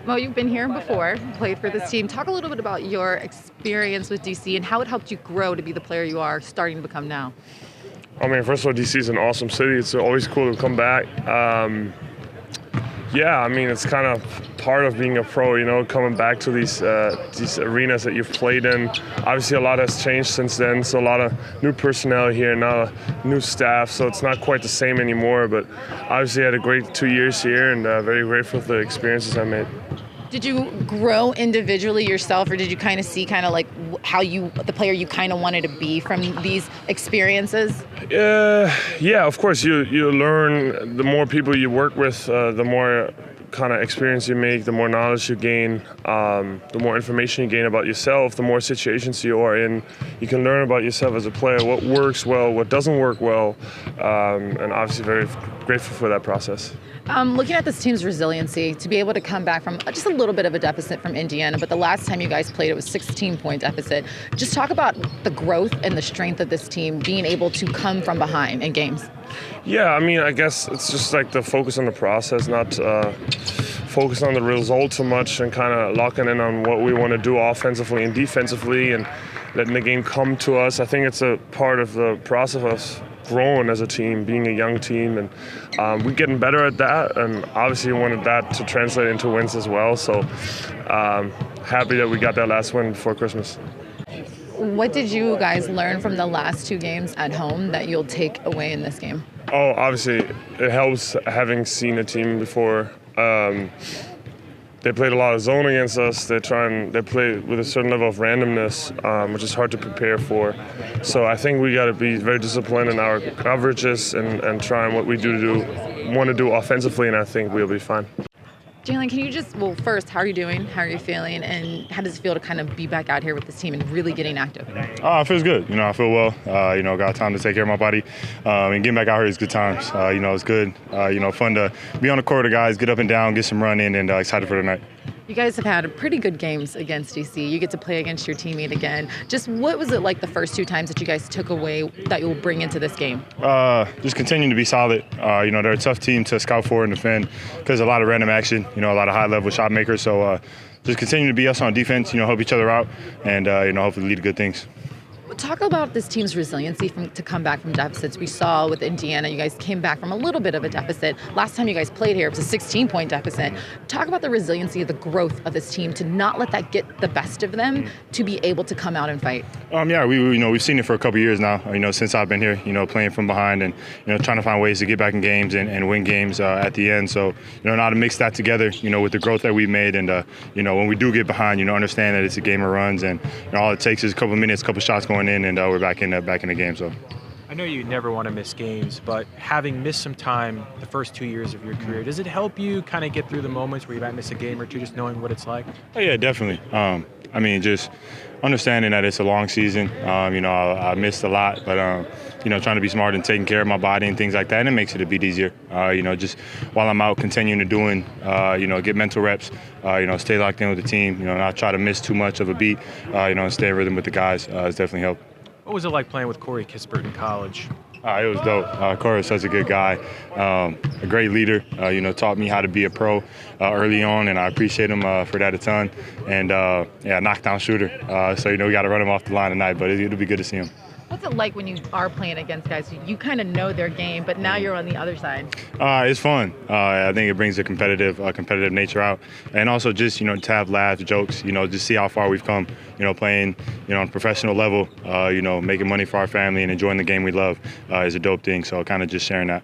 Mo, you've been here before, played for this team. Talk a little bit about your experience with DC and how it helped you grow to be the player you are starting to become now. I mean, first of all, DC is an awesome city. It's always cool to come back. Yeah, I mean, it's kind of part of being a pro, coming back to these arenas that you've played in. Obviously, a lot has changed since then, so a lot of new personnel here, now new staff, so it's not quite the same anymore. But obviously, I had a great 2 years here, and very grateful for the experiences I made. Did you grow individually yourself, or did you kind of see like how the player you kind of wanted to be from these experiences? Yeah, of course. You learn. The more people you work with, the more kind of experience you make, the more knowledge you gain, the more information you gain about yourself, the more situations you are in. You can learn about yourself as a player, what works well, what doesn't work well, and obviously very grateful for that process. Looking at this team's resiliency, to be able to come back from just a little bit of a deficit from Indiana, but the last time you guys played, it was 16-point deficit. Just talk about the growth and the strength of this team being able to come from behind in games. Yeah, I mean, I guess it's just like the focus on the process, not focus on the result too much, and kind of locking in on what we want to do offensively and defensively and letting the game come to us. I think it's a part of the process of us growing as a team, being a young team, and we're getting better at that, and obviously we wanted that to translate into wins as well, so happy that we got that last win before Christmas. What did you guys learn from the last two games at home that you'll take away in this game? Oh, obviously it helps having seen a team before. They played a lot of zone against us. They play with a certain level of randomness, which is hard to prepare for. So I think we got to be very disciplined in our coverages and trying what we want to do offensively, and I think we'll be fine. Jalen, can you first, how are you doing? How are you feeling? And how does it feel to kind of be back out here with this team and really getting active? It feels good. I feel well. Got time to take care of my body. And getting back out here is good times. It's good. Fun to be on the court with guys, get up and down, get some run in, and excited for tonight. You guys have had pretty good games against DC. You get to play against your teammate again. Just what was it like the first two times that you guys took away that you'll bring into this game? Just continuing to be solid. They're a tough team to scout for and defend because a lot of random action, a lot of high-level shot makers. So just continue to be us on defense, help each other out, and, hopefully lead to good things. Talk about this team's resiliency to come back from deficits. We saw with Indiana, you guys came back from a little bit of a deficit. Last time you guys played here, it was a 16-point deficit. Talk about the resiliency, the growth of this team to not let that get the best of them, to be able to come out and fight. We've seen it for a couple years now. Since I've been here, playing from behind and trying to find ways to get back in games and win games at the end. So know how to mix that together. With the growth that we've made, and when we do get behind, understand that it's a game of runs, and all it takes is a couple minutes, a couple shots going in, and we're back in the game. So I know you never want to miss games, but having missed some time the first 2 years of your career, does it help you kind of get through the moments where you might miss a game or two, just knowing what it's like? Oh, yeah, definitely. Just understanding that it's a long season. I missed a lot, but trying to be smart and taking care of my body and things like that, and it makes it a bit easier. Just while I'm out, continuing to get mental reps, stay locked in with the team, not try to miss too much of a beat, and stay in rhythm with the guys. It's definitely helped. What was it like playing with Corey Kispert in college? It was dope. Corey was such a good guy, a great leader. Taught me how to be a pro early on, and I appreciate him for that a ton. And knockdown shooter. So we got to run him off the line tonight, but it'll be good to see him. What's it like when you are playing against guys who you kind of know their game, but now you're on the other side? It's fun. I think it brings a competitive nature out, and also just to have laughs, jokes. Just see how far we've come. Playing on a professional level. Making money for our family and enjoying the game we love is a dope thing. So kind of just sharing that.